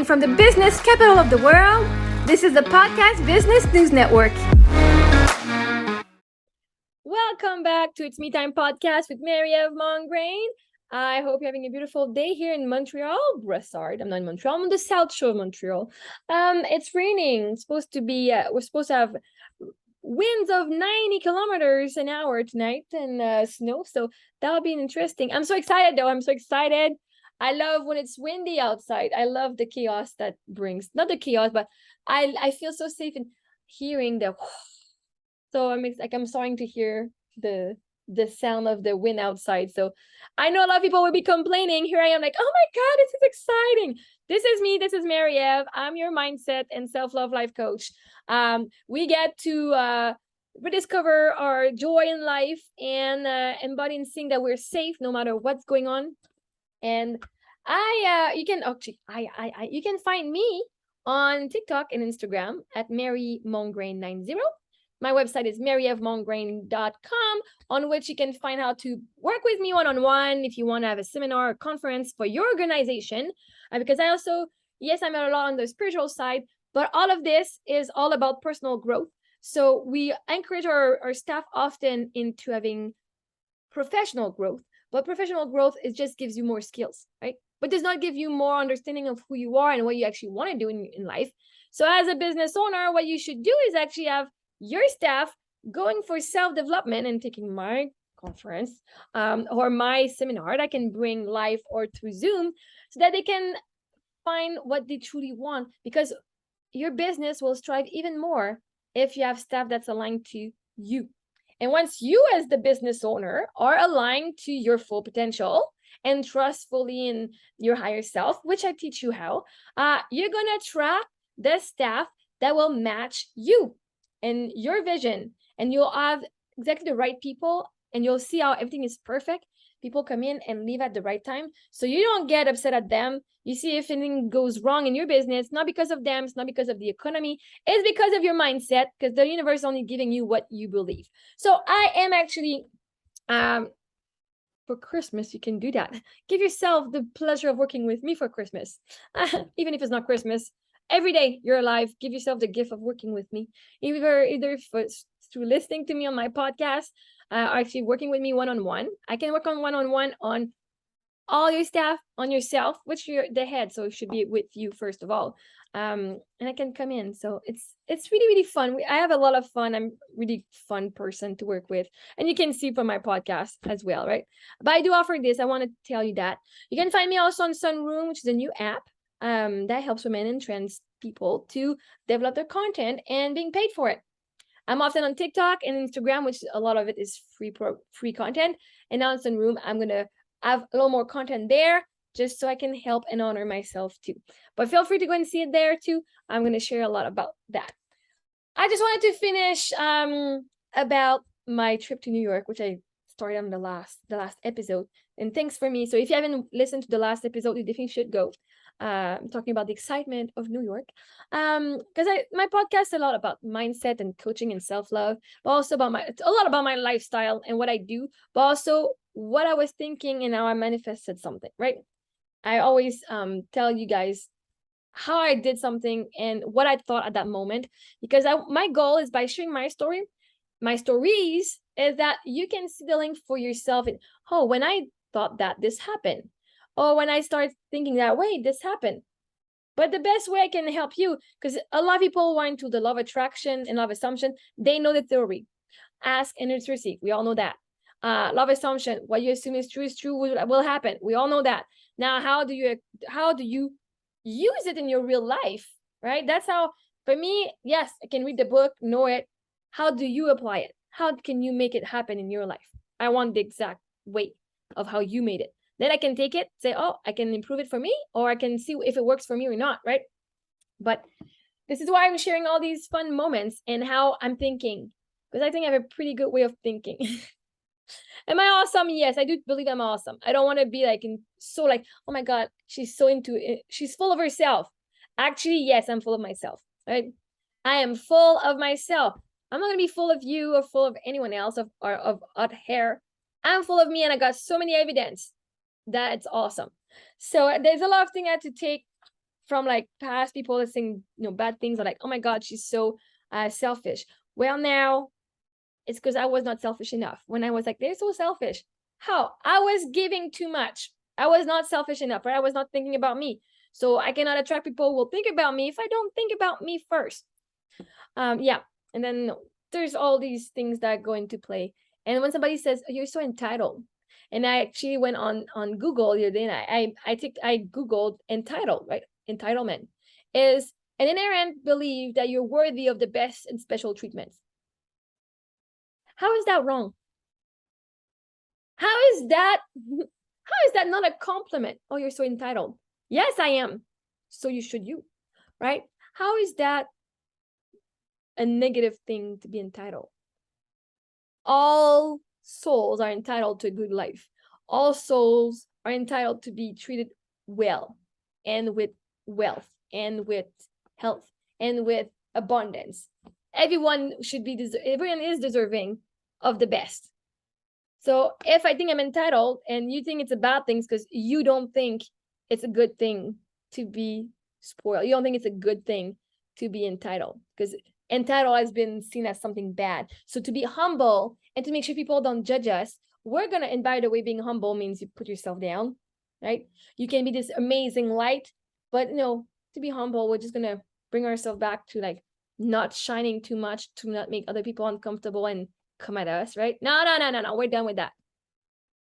Coming from the business capital of the world, this is the Podcast Business News Network. Welcome back to It's Me Time Podcast with Marie-Ève Mongrain. I hope you're having a beautiful day here in Montreal. Brossard. I'm not in Montreal. I'm on the south shore of Montreal. It's raining. It's supposed to be. We're supposed to have winds of 90 kilometers an hour tonight and snow. So that'll be interesting. I'm so excited, though. I'm so excited. I love when it's windy outside. I love the chaos that brings. Not the chaos, but I feel so safe in hearing the. So I'm starting to hear the sound of the wind outside. So I know a lot of people will be complaining. Here I am like, oh my God, this is exciting. This is me. This is Marie-Ève. I'm your mindset and self-love life coach. We get to rediscover our joy in life and embody and seeing that we're safe no matter what's going on. And you can find me on TikTok and Instagram at MaryMongrain90. My website is marie-mongrain.com, on which you can find how to work with me one-on-one if you want to have a seminar or conference for your organization. Because I also, yes, I'm a lot on the spiritual side, but all of this is all about personal growth. So we encourage our staff often into having professional growth. But professional growth, it just gives you more skills, right? But does not give you more understanding of who you are and what you actually want to do in life. So as a business owner, what you should do is actually have your staff going for self-development and taking my conference or my seminar that I can bring live or through Zoom so that they can find what they truly want, because your business will strive even more if you have staff that's aligned to you. And once you as the business owner are aligned to your full potential and trust fully in your higher self, which I teach you how, you're going to attract the staff that will match you and your vision, and you'll have exactly the right people, and you'll see how everything is perfect. People come in and leave at the right time, so you don't get upset at them. You see if anything goes wrong in your business, not because of them, it's not because of the economy, it's because of your mindset, because the universe is only giving you what you believe. So I am actually, for Christmas, you can do that. Give yourself the pleasure of working with me for Christmas, even if it's not Christmas. Every day you're alive, give yourself the gift of working with me, either through listening to me on my podcast, or actually working with me one-on-one. I can work on one-on-one on all your staff, on yourself, which you're the head, so it should be with you first of all. And I can come in. So it's really, really fun. I have a lot of fun. I'm really fun person to work with. And you can see from my podcast as well, right? But I do offer this. I want to tell you that. You can find me also on Sunroom, which is a new app. That helps women and trans people to develop their content and being paid for it. I'm often on TikTok and Instagram, which a lot of it is free content. And now in Sunroom, I'm going to have a little more content there just so I can help and honor myself too. But feel free to go and see it there too. I'm going to share a lot about that. I just wanted to finish about my trip to New York, which I started on the last episode. And thanks for me. So if you haven't listened to the last episode, you definitely should go. I'm talking about the excitement of New York, because my podcast is a lot about mindset and coaching and self-love, but also a lot about my lifestyle and what I do, but also what I was thinking and how I manifested something, right? I always tell you guys how I did something and what I thought at that moment, because my goal is, by sharing my stories, is that you can see the link for yourself. And when I thought that this happened, or when I start thinking that way, this happened. But the best way I can help you, because a lot of people want to the law of attraction and law of assumption, they know the theory. Ask and it's received. We all know that. Law of assumption, what you assume is true will happen. We all know that. Now, how do you use it in your real life, right? That's how, for me, yes, I can read the book, know it. How do you apply it? How can you make it happen in your life? I want the exact way of how you made it. Then I can take it, say, I can improve it for me, or I can see if it works for me or not, right? But this is why I'm sharing all these fun moments and how I'm thinking, because I think I have a pretty good way of thinking. Am I awesome? Yes, I do believe I'm awesome. I don't want to be oh my God, she's so into it. She's full of herself. Actually, yes, I'm full of myself, right? I am full of myself. I'm not going to be full of you or full of anyone else of hot hair. I'm full of me, and I got so many evidence that it's awesome. So there's a lot of things I had to take from like past people that saying, bad things, are like, oh my God, she's so selfish. Well, now it's because I was not selfish enough. When I was like, they're so selfish. How? I was giving too much. I was not selfish enough, right? I was not thinking about me. So I cannot attract people who will think about me if I don't think about me first. Yeah. And then there's all these things that go into play. And when somebody says, oh, you're so entitled, and I actually went on Google the other day, and I Googled entitled, right? Entitlement is an inherent belief that you're worthy of the best and special treatments. How is that wrong? How is that not a compliment? Oh, you're so entitled. Yes, I am. So you, right? How is that a negative thing to be entitled? All souls are entitled to a good life. All souls are entitled to be treated well, and with wealth, and with health, and with abundance. Everyone is deserving of the best. So if I think I'm entitled and you think it's a bad thing, because you don't think it's a good thing to be spoiled. You don't think it's a good thing to be entitled, because entitled has been seen as something bad. So to be humble and to make sure people don't judge us, and by the way, being humble means you put yourself down, right? You can be this amazing light, but to be humble, we're just gonna bring ourselves back to like not shining too much, to not make other people uncomfortable and come at us, right? No. We're done with that.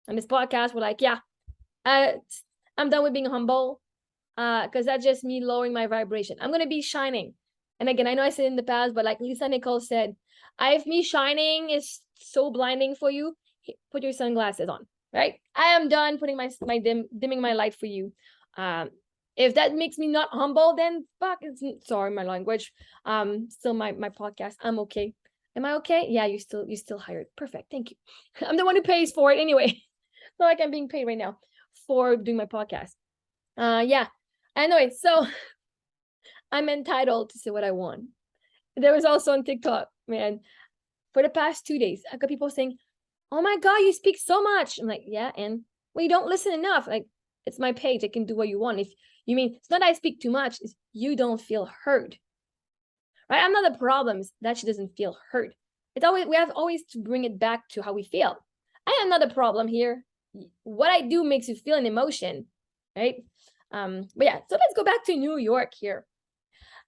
On this podcast, we're like, yeah, I'm done with being humble, because that's just me lowering my vibration. I'm gonna be shining. And again, I know I said in the past, but like Lisa Nichols said, if me shining is so blinding for you, put your sunglasses on, right? I am done putting dimming my light for you. If that makes me not humble, then fuck, sorry, my language. Still my podcast. I'm okay. Am I okay? Yeah, you still hired. Perfect. Thank you. I'm the one who pays for it anyway. So like I'm being paid right now for doing my podcast. Yeah. Anyway, so I'm entitled to say what I want. There was also on TikTok, man, for the past 2 days, I got people saying, oh my God, you speak so much. I'm like, yeah, and well, you don't listen enough. Like, it's my page. I can do what you want. If you mean it's not I speak too much, it's you don't feel heard. Right? I'm not the problem that she doesn't feel heard. We have always to bring it back to how we feel. I am not the problem here. What I do makes you feel an emotion, right? But yeah, so let's go back to New York here.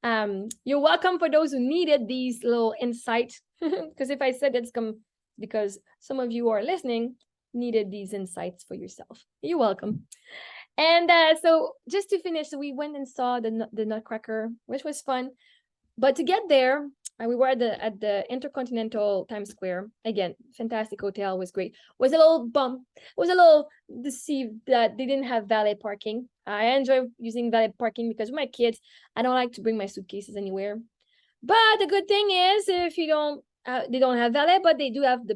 You're welcome for those who needed these little insights, because if I said it's because some of you who are listening needed these insights for yourself. You're welcome. And so just to finish, so we went and saw the Nutcracker, which was fun. But to get there, we were at the Intercontinental Times Square. Again, fantastic hotel, was great. Was a little deceived that they didn't have valet parking. I enjoy using valet parking because with my kids, I don't like to bring my suitcases anywhere. But the good thing is, if you don't, they don't have valet, but they do have the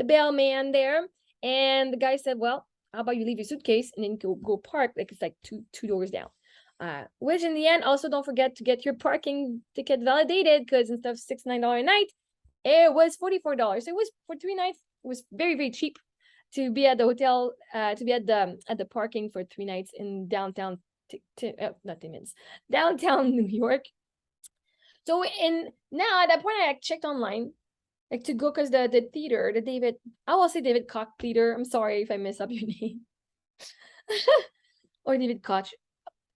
bellman there. And the guy said, well, how about you leave your suitcase and then go park? Like it's like two doors down. Which in the end, also don't forget to get your parking ticket validated, because instead of $69 a night, it was $44. So it was for 3 nights. It was very, very cheap to be at the hotel, to be at the parking for 3 nights in downtown, downtown New York. So now at that point, I checked online, like to go, because the theater, I will say David Koch Theater. I'm sorry if I mess up your name. Or David Koch.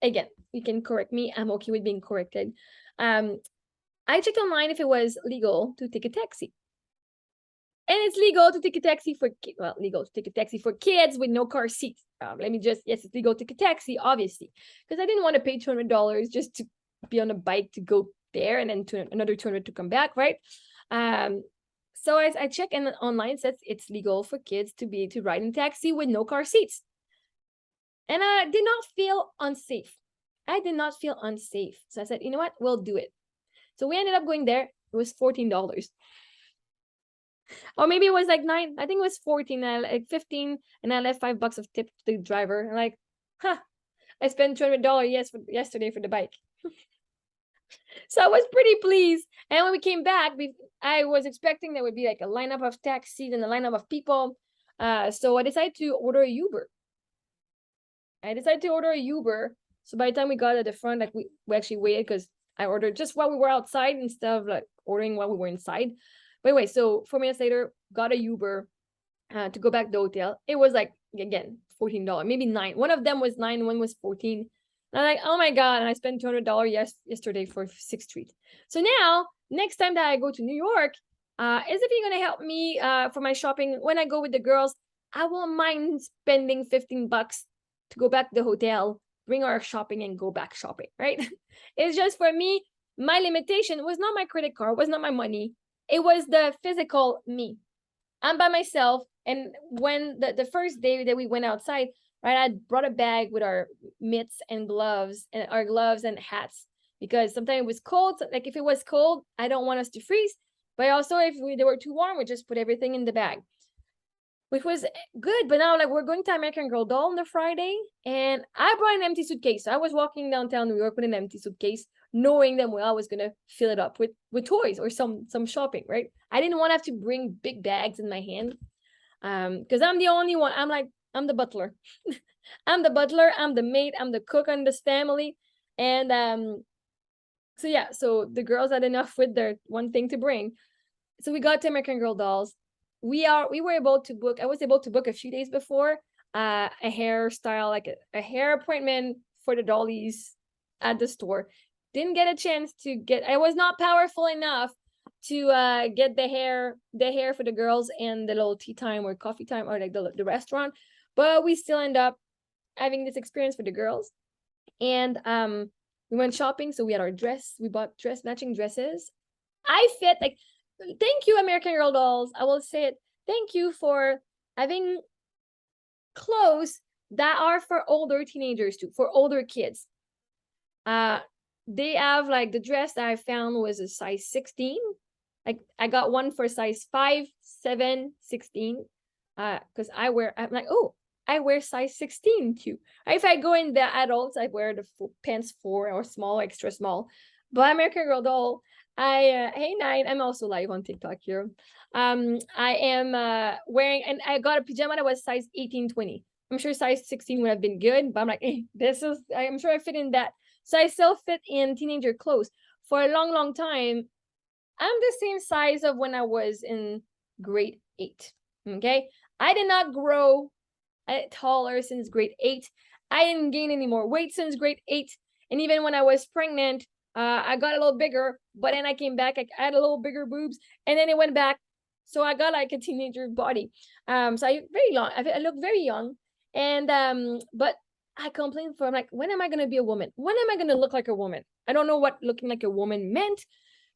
Again, you can correct me. I'm okay with being corrected. I checked online if it was legal to take a taxi. And it's legal to take a taxi for kids with no car seats. Yes, it's legal to take a taxi, obviously, because I didn't want to pay $200 just to be on a bike to go there and then to another $200 to come back, right? So as I check, and online it says it's legal for kids to ride in a taxi with no car seats. And I did not feel unsafe. So I said, you know what? We'll do it. So we ended up going there. It was $14. Or maybe it was like 9. I think it was 14, like 15, and I left $5 of tip to the driver. I'm like, I spent $200 yesterday for the bike. So I was pretty pleased. And when we came back, I was expecting there would be like a lineup of taxis and a lineup of people. So I decided to order a Uber. So by the time we got at the front, like we actually waited because I ordered just while we were outside instead of like ordering while we were inside. But anyway, so 4 minutes later, got a Uber to go back to the hotel. It was like, again, $14, maybe $9. One of them was $9, one was $14. And I'm like, oh my God. And I spent $200 yesterday for 6th Street. So now, next time that I go to New York, is if you're going to help me for my shopping when I go with the girls, I won't mind spending $15 to go back to the hotel, bring our shopping and go back shopping, right? It's just for me, my limitation was not my credit card, was not my money. It was the physical me. I'm by myself. And when the first day that we went outside, right, I brought a bag with our mitts and gloves and our gloves and hats because sometimes it was cold. So like if it was cold, I don't want us to freeze. But also if they were too warm, we just put everything in the bag, which was good. But now like we're going to American Girl Doll on the Friday, and I brought an empty suitcase. So I was walking downtown New York with an empty suitcase, knowing that I was gonna fill it up with toys or some shopping, right? I didn't want to have to bring big bags in my hand. Because I'm the only one. I'm the butler. I'm the butler, I'm the maid, I'm the cook on this family. And so yeah, so the girls had enough with their one thing to bring. So we got to American Girl Dolls. We were able to book, I was able to book a few days before a hairstyle, like a hair appointment for the dollies at the store. Didn't get a chance to I was not powerful enough to get the hair for the girls and the little tea time or coffee time or like the restaurant, but we still end up having this experience for the girls. And we went shopping, so we had our dress, we bought matching dresses. I fit like, thank you American Girl Dolls, I will say it, thank you for having clothes that are for older teenagers too, for older kids. They have like the dress that I found was a size 16. Like I got one for size 5, 7, 16. Because I'm like, oh, I wear size 16 too. If I go in the adults, I wear the pants 4 or small, extra small. But American Girl Doll, hey Nine, I'm also live on TikTok here. I am wearing, and I got a pajama that was size 18, 20. I'm sure size 16 would have been good, but I'm like, hey, I'm sure I fit in that. So I still fit in teenager clothes. For a long, long time, I'm the same size of when I was in grade 8. Okay. I did not grow taller since grade 8. I didn't gain any more weight since grade 8. And even when I was pregnant, I got a little bigger, but then I came back, I had a little bigger boobs, and then it went back. So I got like a teenager body. So I look very young. And but I complained I'm like, when am I gonna be a woman? When am I gonna look like a woman? I don't know what looking like a woman meant,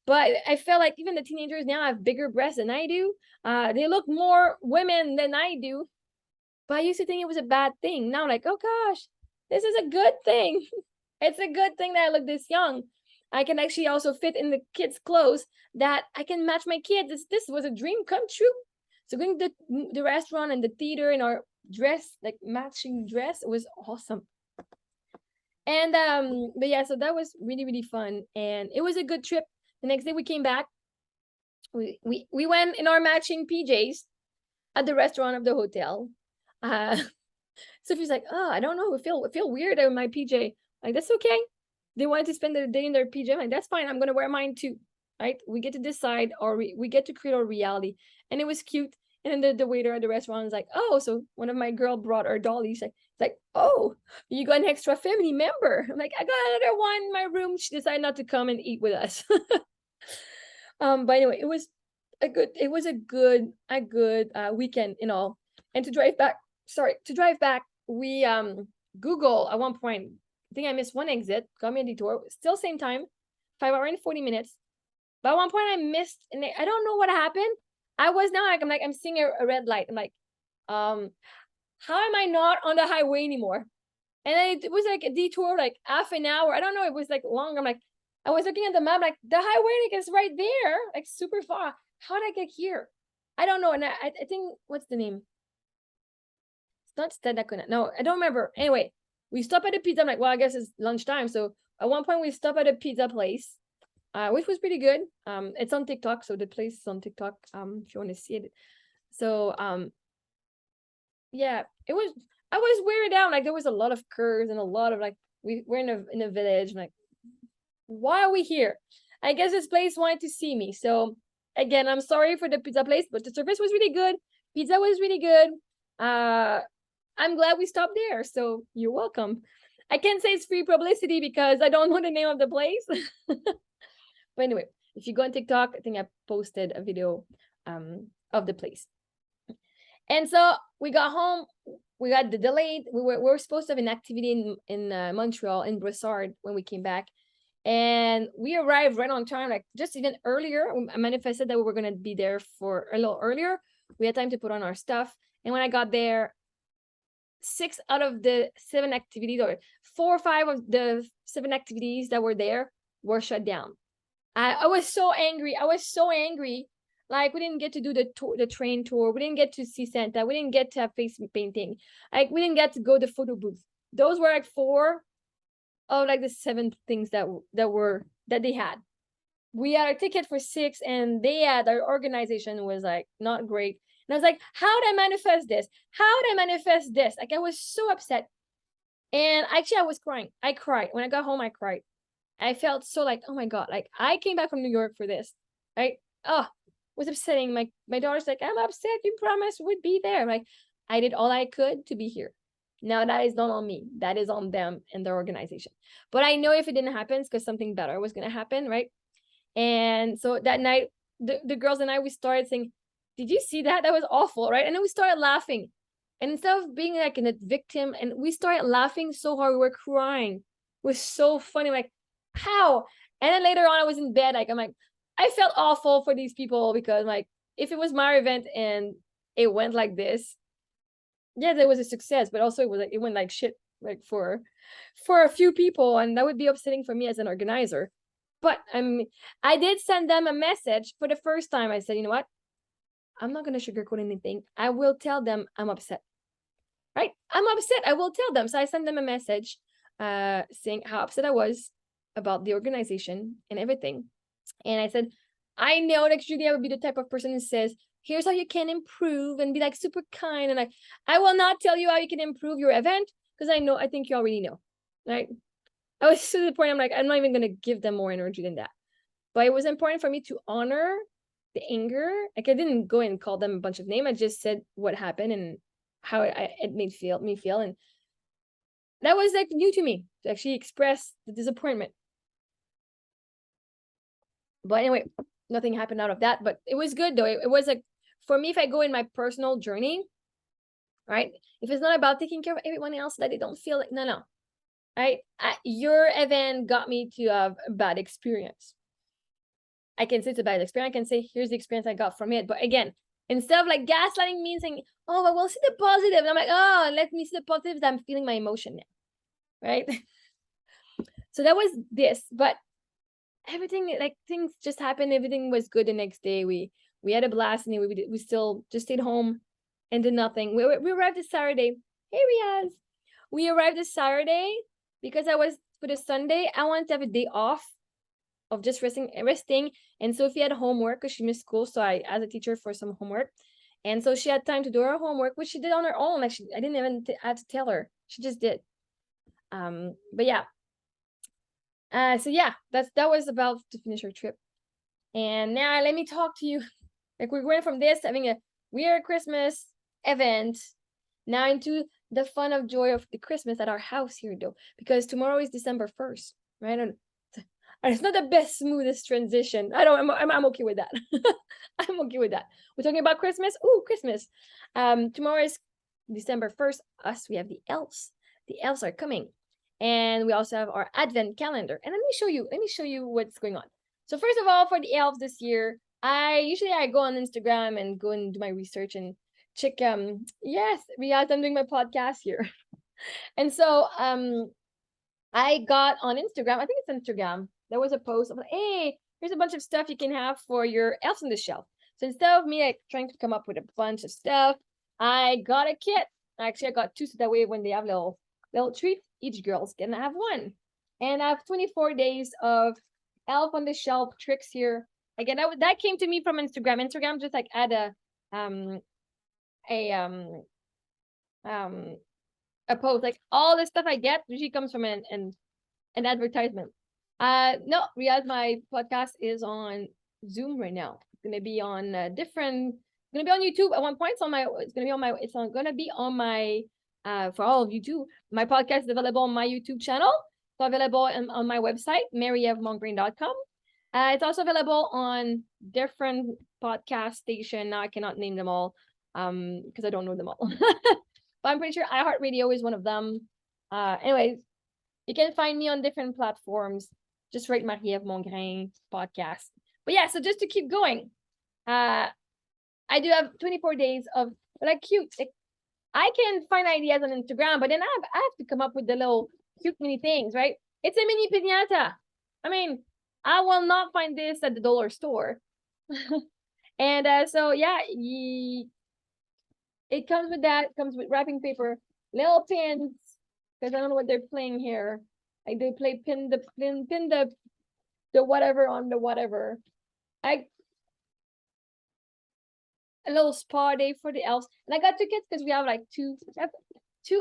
but I felt like even the teenagers now have bigger breasts than I do. They look more women than I do. But I used to think it was a bad thing. Now I'm like, oh gosh, this is a good thing. It's a good thing that I look this young. I can actually also fit in the kids' clothes that I can match my kids. This was a dream come true. So going to the restaurant and the theater in our dress, like matching dress, was awesome. And but yeah, so that was really, really fun. And it was a good trip. The next day we came back. We went in our matching PJs at the restaurant of the hotel. Sophie's like, oh, I don't know, I feel weird in my PJ. Like, that's okay. They wanted to spend the day in their PJ. Like, that's fine. I'm gonna wear mine too. Right? We get to decide, or we get to create our reality. And it was cute. And then the waiter at the restaurant was like, oh, so one of my girl brought our dolly. She's like, oh, you got an extra family member. I'm like, I got another one in my room. She decided not to come and eat with us. But anyway, it was a good weekend in all. And to drive back, we Google at one point, I think I missed one exit, got me a detour, still same time, 5 hours and 40 minutes. But at one point I missed, and I don't know what happened. I'm seeing a red light. I'm like, how am I not on the highway anymore? And it was like a detour, like half an hour. I don't know, it was like long. I'm like, I was looking at the map, like the highway like is right there, like super far. How did I get here? I don't know. And I think, what's the name? It's not Stedakuna. No, I don't remember. Anyway, we stopped at a pizza. I'm like, well, I guess it's lunchtime. So at one point we stopped at a pizza place, which was pretty good. It's on TikTok, so the place is on TikTok. If you want to see it. So yeah, I was weirded out. Like there was a lot of curves and a lot of like we're in a village. I'm like, why are we here? I guess this place wanted to see me. So again, I'm sorry for the pizza place, but the service was really good. Pizza was really good. I'm glad we stopped there. So you're welcome. I can't say it's free publicity because I don't know the name of the place. But anyway, if you go on TikTok, I think I posted a video of the place. And so we got home. We got the delayed. We were supposed to have an activity in Montreal, in Brossard, when we came back. And we arrived right on time, like just even earlier. I manifested that we were going to be there for a little earlier. We had time to put on our stuff. And when I got there, 6 out of the 7 activities, or 4 or 5 of the 7 activities that were there, were shut down. I was so angry. Like, we didn't get to do the train tour. We didn't get to see Santa. We didn't get to have face painting. Like, we didn't get to go to the photo booth. Those were like 4 of like the 7 things that they had. We had a ticket for 6, and our organization was like not great. And I was like, how did I manifest this? How did I manifest this? Like, I was so upset. And actually, I was crying. I cried. When I got home, I cried. I felt so like, oh my God, like I came back from New York for this, right? Oh, it was upsetting. My daughter's like, I'm upset. You promised we'd be there. Like, I did all I could to be here. Now that is not on me. That is on them and their organization. But I know if it didn't happen, it's because something better was going to happen, right? And so that night, the girls and I, we started saying, did you see that? That was awful, right? And then we started laughing. And instead of being like a victim, and we started laughing so hard, we were crying. It was so funny. Like, how? And then later on, I was in bed. Like, I'm like, I felt awful for these people because, like, if it was my event and it went like this, yeah, there was a success, but also it went like shit, like for a few people, and that would be upsetting for me as an organizer. But I did send them a message for the first time. I said, you know what? I'm not gonna sugarcoat anything. I will tell them I'm upset. Right? I'm upset. I will tell them. So I sent them a message, saying how upset I was about the organization and everything. And I said, I know that Julia would be the type of person who says, here's how you can improve, and be like super kind. And I will not tell you how you can improve your event, because I think you already know, right? I was to the point, I'm like, I'm not even going to give them more energy than that. But it was important for me to honor the anger. Like, I didn't go and call them a bunch of names. I just said what happened and how it made me feel. And that was like new to me, to actually express the disappointment. But anyway, nothing happened out of that. But it was good though. It was like, for me, if I go in my personal journey, right? If it's not about taking care of everyone else, that they don't feel like, no. Right? Your event got me to have a bad experience. I can say it's a bad experience. I can say, here's the experience I got from it. But again, instead of like gaslighting me and saying, oh, well, we'll see the positive. And I'm like, oh, let me see the positives. I'm feeling my emotion now. Right? So that was this. But everything, like, things just happened. Everything was good the next day. We had a blast, and we still just stayed home and did nothing. We arrived this Saturday. Here we arrived this Saturday because for the Sunday, I wanted to have a day off of just resting. And Sophie had homework because she missed school. So I asked a teacher for some homework. And so she had time to do her homework, which she did on her own. Like, I didn't even have to tell her. She just did. But yeah. So yeah, that was about to finish her trip. And now let me talk to you. Like, we're going from this, having a weird Christmas event, now into the fun of joy of the Christmas at our house here, though, because tomorrow is December 1st, right? And it's not the best, smoothest transition. I'm okay with that. I'm okay with that. We're talking about Christmas. Ooh, Christmas. Tomorrow is December 1st. We have the elves. The elves are coming. And we also have our advent calendar. And let me show you what's going on. So first of all, for the elves this year, I go on Instagram and go and do my research and check. Yes, realize I'm doing my podcast here. And so I got on Instagram. I think it's Instagram. There was a post of like, hey, here's a bunch of stuff you can have for your elves on the shelf. So instead of me like trying to come up with a bunch of stuff, I got a kit. Actually, I got 2, so that way when they have little treats, each girl's gonna have 1. And I have 24 days of elf on the shelf tricks here. Again, that came to me from Instagram. Instagram just like add a a post. Like all the stuff I get usually comes from an advertisement. No, Riyadh, my podcast is on Zoom right now. It's gonna be on different. It's gonna be on YouTube at one point. It's on my. It's gonna be on my. It's on gonna be on my. For all of you too, my podcast is available on my YouTube channel. It's available on my website, marie-eve.com. It's also available on different podcast station. Now I cannot name them all, because I don't know them all. But I'm pretty sure iHeartRadio is one of them. Anyways, you can find me on different platforms. Just write Marie-Ève Mongrain podcast. But yeah, so just to keep going, I do have 24 days of like cute. Like, I can find ideas on Instagram, but then I have to come up with the little cute mini things, right? It's a mini piñata. I mean, I will not find this at the dollar store. And so yeah, it comes with that. It comes with wrapping paper, little pins, because I don't know what they're playing here. Like they play pin the whatever on the whatever. Like a little spa day for the elves. And I got 2 kids because we have like two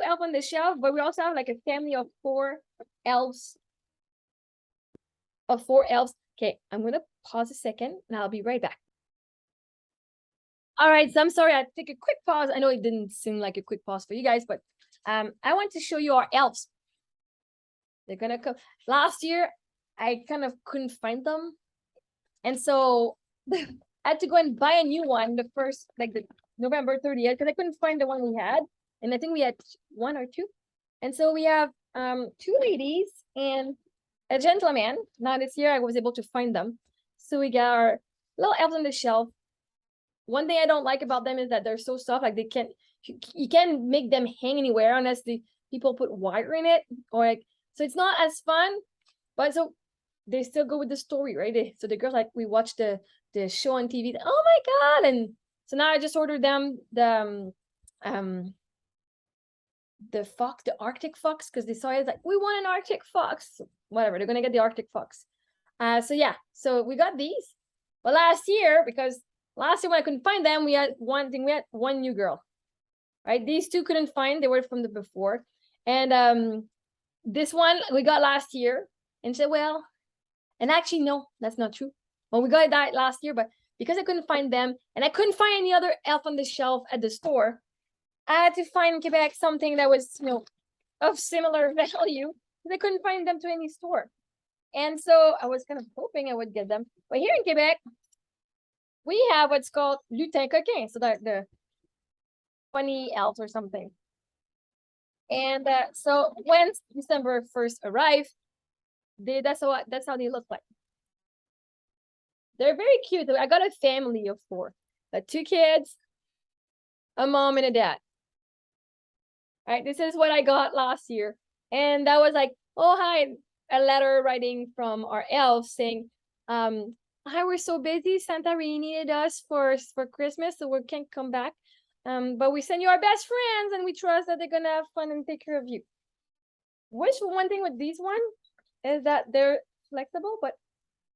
elves on the shelf, but we also have like a family of 4 elves. Okay, I'm gonna pause a second and I'll be right back. All right, so I'm sorry, I take a quick pause. I know it didn't seem like a quick pause for you guys, but I want to show you our elves. They're gonna come. Last year, I kind of couldn't find them, and so I had to go and buy a new one. The first, like the November 30th, because I couldn't find the one we had, and I think we had 1 or 2, and so we have 2 ladies and a gentleman. Now this year, I was able to find them, so we got our little elves on the shelf. One thing I don't like about them is that they're so soft, like you can't make them hang anywhere unless the people put wire in it, or like, so it's not as fun, but so they still go with the story, right? So the girls, like, we watch the show on TV, oh my God. And so now I just ordered them the fox, the Arctic fox, because they saw it, like, we want an Arctic fox, whatever, they're gonna get the Arctic fox. So yeah, so we got these. But last year, because last year when I couldn't find them, we had one new girl, right? These 2 couldn't find, they were from the before. And this one we got last year, and said, well, and actually, no, that's not true. Well, we got that last year, but because I couldn't find them, and I couldn't find any other elf on the shelf at the store, I had to find in Quebec something that was, of similar value, because I couldn't find them to any store. And so I was kind of hoping I would get them. But here in Quebec, we have what's called lutin coquin, so the funny elves or something. And so when December 1st arrived, that's how they look like. They're very cute. I got a family of 4, 2 kids, a mom and a dad. All right, this is what I got last year, and that was like, oh hi, a letter writing from our elves saying, hi, we're so busy. Santa really needed us for Christmas, so we can't come back. But we send you our best friends, and we trust that they're gonna have fun and take care of you. Which one thing with these one is that they're flexible, but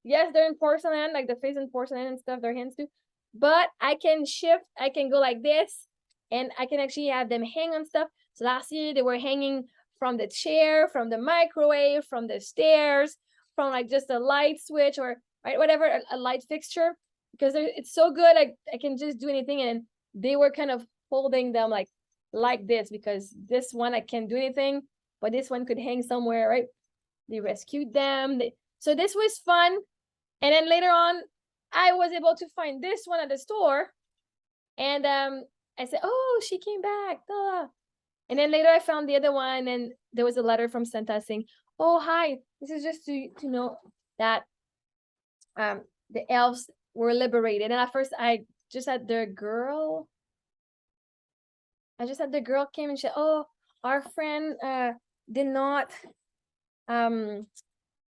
yes, they're in porcelain, like the face in porcelain and stuff, their hands too. But I can shift, I can go like this, and I can actually have them hang on stuff. So last year they were hanging from the chair, from the microwave, from the stairs, from like just a light switch, or right, whatever, a light fixture, because it's so good. I can just do anything. And they were kind of holding them like this, because this one I can't do anything, but this one could hang somewhere, right? They rescued them. So this was fun. And then later on, I was able to find this one at the store, and I said, oh, she came back. Duh. And then later I found the other one, and there was a letter from Santa saying, oh, hi, this is just to know that the elves were liberated. And at first I just had the girl came and said, oh, our friend did not I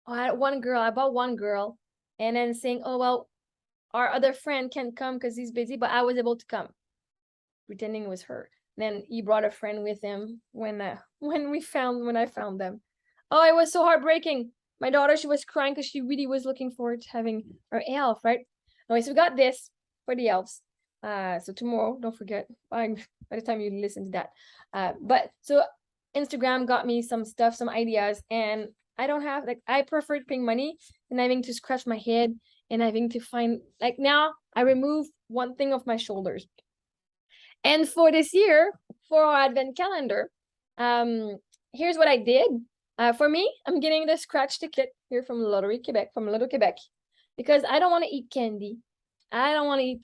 had one girl, I bought one girl, and then saying, oh, well, our other friend can't come because he's busy, but I was able to come, pretending it was her. Then he brought a friend with him when I found them. Oh, it was so heartbreaking. My daughter, she was crying because she really was looking forward to having her elf, right? Anyway, so we got this for the elves. So tomorrow, don't forget, by the time you listen to that. But so Instagram got me some stuff, some ideas, and I don't have like I prefer paying money than having to scratch my head and having to find like now I remove one thing off my shoulders. And for this year, for our advent calendar, here's what I did. For me, I'm getting the scratch ticket here from Lottery Quebec, from Lotto Quebec, because I don't want to eat candy. I don't want to eat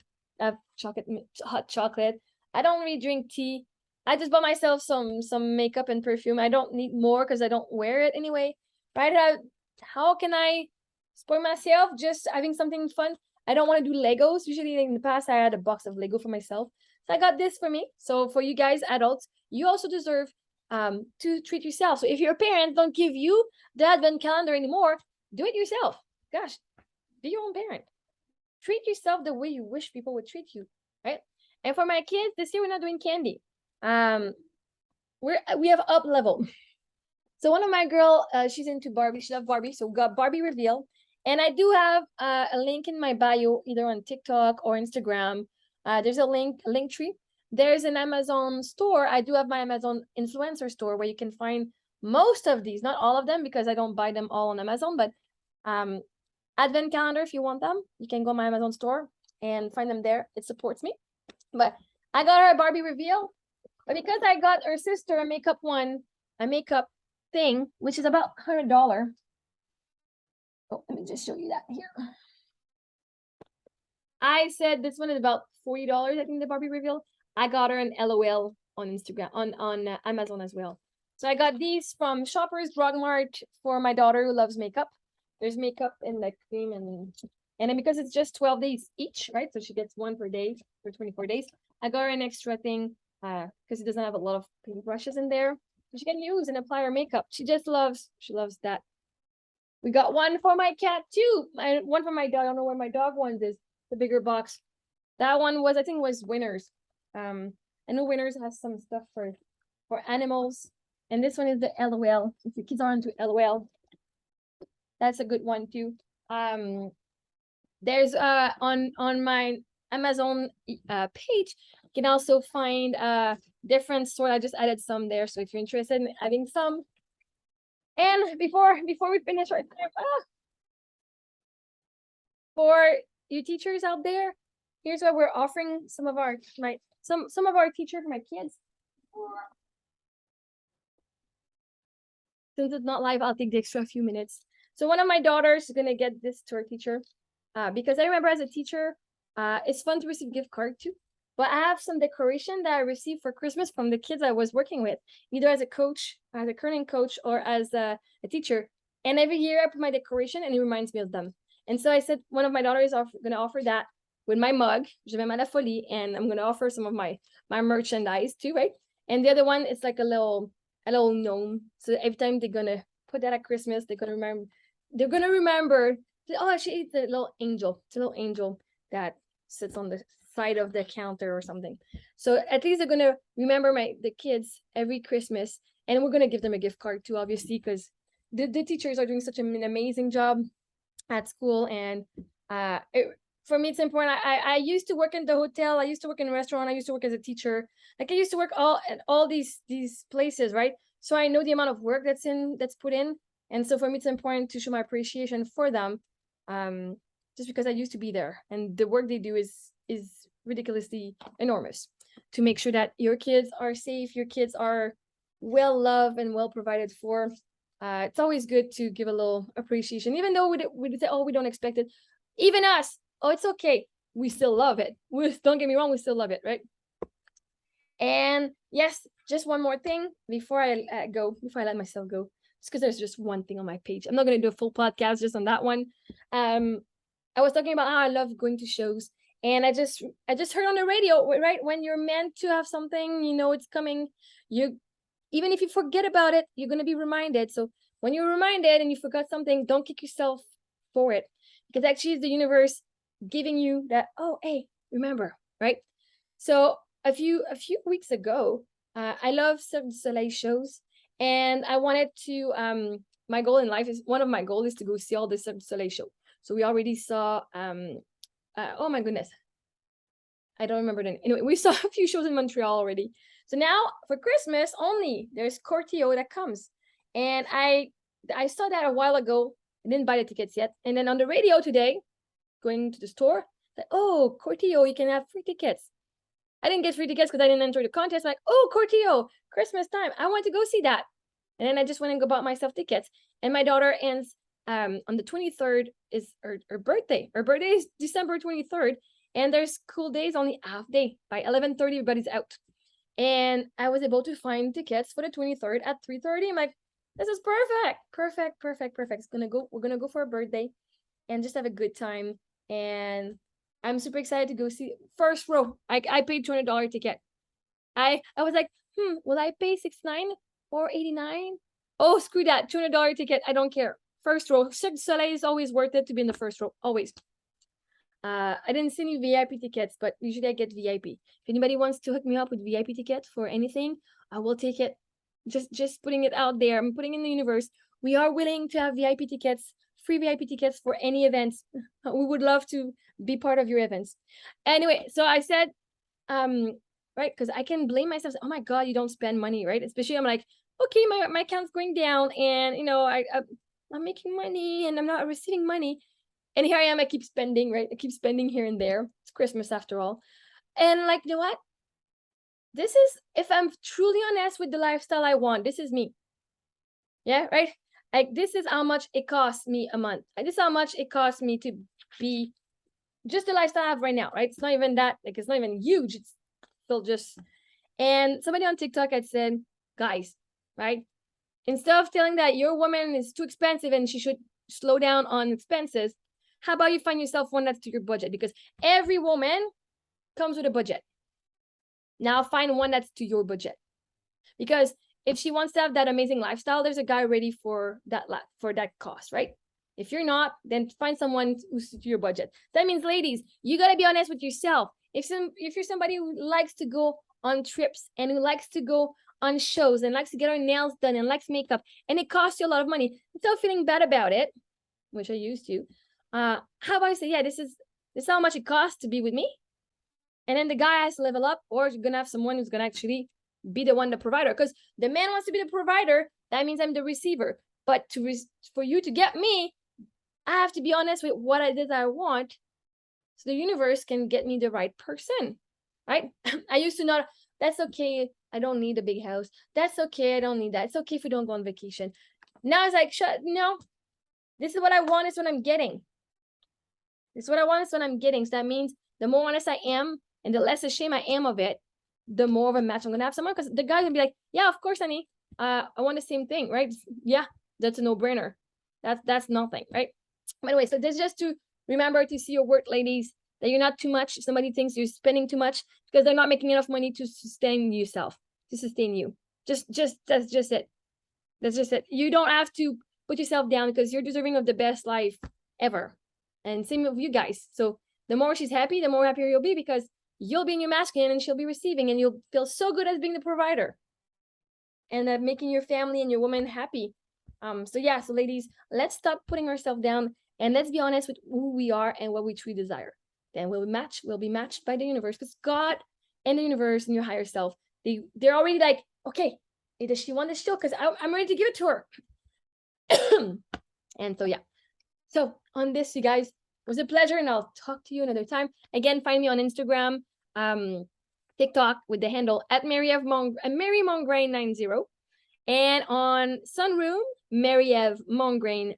chocolate, hot chocolate. I don't really drink tea. I just bought myself some makeup and perfume. I don't need more because I don't wear it anyway. Right? How can I spoil myself just having something fun? I don't want to do Legos. Usually in the past, I had a box of Lego for myself. So I got this for me. So for you guys, adults, you also deserve to treat yourself. So if your parents don't give you the advent calendar anymore, do it yourself. Gosh, be your own parent. Treat yourself the way you wish people would treat you, right? And for my kids, this year we're not doing candy. We have up level. So one of my girl, she's into Barbie. She loves Barbie. So we got Barbie reveal. And I do have a link in my bio, either on TikTok or Instagram. There's a link tree. There's an Amazon store. I do have my Amazon influencer store where you can find most of these, not all of them, because I don't buy them all on Amazon, but advent calendar, if you want them, you can go to my Amazon store and find them there. It supports me. But I got her a Barbie reveal. But because I got her sister a makeup thing, which is about $100. Oh, let me just show you that here. I said this one is about $40, I think, the Barbie reveal. I got her an LOL on Instagram, on Amazon as well. So I got these from Shoppers Drug Mart for my daughter who loves makeup. There's makeup and like cream and then because it's just 12 days each, right? So she gets one per day for 24 days. I got her an extra thing because it doesn't have a lot of paintbrushes in there. So she can use and apply her makeup. She loves that. We got one for my cat too. One for my dog. I don't know where my dog one is. The bigger box. That one was, I think, was Winners. I know Winners has some stuff for animals. And this one is the LOL. If your kids are into LOL, that's a good one too. There's on my Amazon page, you can also find different sort. I just added some there. So if you're interested in having some. And before we finish right there, for you teachers out there, here's what we're offering some of our teachers for my kids. Since it's not live, I'll take the extra few minutes. So one of my daughters is gonna get this to her teacher, because I remember as a teacher, it's fun to receive gift card too. But I have some decoration that I received for Christmas from the kids I was working with, either as a coach, as a current coach, or as a teacher. And every year I put my decoration and it reminds me of them. And so I said, one of my daughters is gonna offer that with my mug, Je vais à la folie, and I'm gonna offer some of my merchandise too, right? And the other one, it's like a little gnome. So every time they're gonna put that at Christmas, they're gonna remember. Oh, she ate the little angel. It's a little angel that sits on the side of the counter or something. So at least they're gonna remember the kids every Christmas, and we're gonna give them a gift card too, obviously, because the teachers are doing such an amazing job at school. And for me, it's important. I used to work in the hotel. I used to work in a restaurant. I used to work as a teacher. Like I used to work at all these places, right? So I know the amount of work that's put in. And so for me, it's important to show my appreciation for them, just because I used to be there, and the work they do is ridiculously enormous to make sure that your kids are safe, your kids are well loved and well provided for. It's always good to give a little appreciation, even though we say, oh, we don't expect it. Even us, oh, it's okay. We still love it. Don't get me wrong, we still love it, right? And yes, just one more thing before I let myself go, just because there's just one thing on my page. I'm not going to do a full podcast just on that one. I was talking about how I love going to shows, and I just heard on the radio, right? When you're meant to have something, you know it's coming. Even if you forget about it, you're going to be reminded. So when you're reminded and you forgot something, don't kick yourself for it, because actually it's the universe giving you that, oh, hey, remember, right? So a few weeks ago, I love Cirque du Soleil shows, and I wanted to, one of my goals is to go see all the Cirque du Soleil show. So we already saw, oh my goodness, I don't remember the name. Anyway, we saw a few shows in Montreal already. So now for Christmas only, there's Corteo that comes. And I saw that a while ago. I didn't buy the tickets yet. And then on the radio today, going to the store, like, oh, Corteo, you can have free tickets. I didn't get free tickets because I didn't enter the contest. I'm like, oh, Corteo, Christmas time. I want to go see that. And then I just went and go bought myself tickets. And my daughter ends on the 23rd is her birthday. Her birthday is December 23rd. And there's school days, only half day. By 11:30, everybody's out. And I was able to find tickets for the 23rd at 3:30. I'm like, this is perfect. We're gonna go for a birthday and just have a good time. And I'm super excited to go see first row. I paid $200 ticket. I was like, will I pay $69 or $89? Oh, screw that. $200 ticket. I don't care. First row. Cirque du Soleil is always worth it to be in the first row. Always. I didn't see any VIP tickets, but usually I get VIP. If anybody wants to hook me up with VIP tickets for anything, I will take it. Just putting it out there. I'm putting in the universe. We are willing to have VIP tickets, free VIP tickets for any events. We would love to be part of your events. Anyway, so I said, right, because I can blame myself. Oh my God, you don't spend money, right? Especially I'm like, okay, my account's going down, and I'm making money and I'm not receiving money. And here I am, I keep spending, right? I keep spending here and there. It's Christmas after all. And like, you know what? This is, if I'm truly honest with the lifestyle I want, this is me. Yeah, right? Like, this is how much it costs me a month. This is how much it costs me to be just the lifestyle I have right now, right? It's not even that, like, it's not even huge. It's still just, and somebody on TikTok had said, guys, right? Instead of telling that your woman is too expensive and she should slow down on expenses, how about you find yourself one that's to your budget? Because every woman comes with a budget. Now find one that's to your budget. Because if she wants to have that amazing lifestyle, there's a guy ready for that cost, right? If you're not, then find someone who's to your budget. That means, ladies, you got to be honest with yourself. If you're somebody who likes to go on trips and who likes to go on shows and likes to get her nails done and likes makeup, and it costs you a lot of money, instead of feeling bad about it, which I used to, how about I say, yeah, this is how much it costs to be with me, and then the guy has to level up, or you're gonna have someone who's gonna actually be the one, the provider, because the man wants to be the provider. That means I'm the receiver. But for you to get me, I have to be honest with what it is I want, so the universe can get me the right person, right? I used to not. That's okay. I don't need a big house. That's okay. I don't need that. It's okay if we don't go on vacation. Now it's like, this is what I want. Is what I'm getting. This is what I want. Is what I'm getting. So that means the more honest I am, and the less ashamed I am of it, the more of a match I'm gonna have someone. Because the guy's gonna be like, yeah, of course, honey. I want the same thing, right? Yeah, that's a no-brainer. That's nothing, right? By the way, so this is just to remember to see your worth, ladies, that you're not too much. If somebody thinks you're spending too much because they're not making enough money to sustain yourself, to sustain you. That's just it. That's just it. You don't have to put yourself down because you're deserving of the best life ever. And same with you guys. So the more she's happy, the more happier you'll be, because you'll be in your masculine and she'll be receiving, and you'll feel so good as being the provider and making your family and your woman happy. So ladies, let's stop putting ourselves down and let's be honest with who we are and what we truly desire. Then we'll be matched by the universe, because God and the universe and your higher self, they're already like, okay, does she want this still? Because I'm ready to give it to her. And so, yeah. So on this, you guys, it was a pleasure, and I'll talk to you another time. Again, find me on Instagram, TikTok with the handle at Marie-Ève Mongrain 90, and on Sunroom, Marie-Ève Mongrain.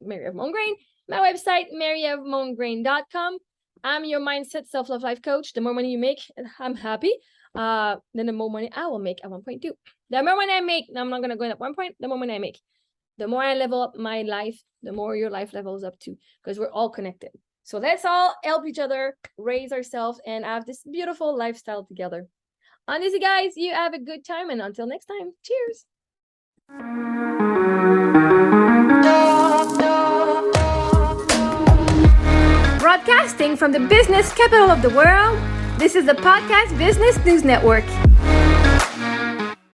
My website, marievemongrain.com. I'm your mindset self-love life coach. The more money you make, I'm happy. Then the more money I will make at one point too. The more money I make, I'm not gonna go in at one point. The more money I make, the more I level up my life, the more your life levels up too, because we're all connected. So let's all help each other, raise ourselves, and have this beautiful lifestyle together. On this, guys, you have a good time, and until next time, cheers. Broadcasting from the business capital of the world, this is the Podcast Business News Network.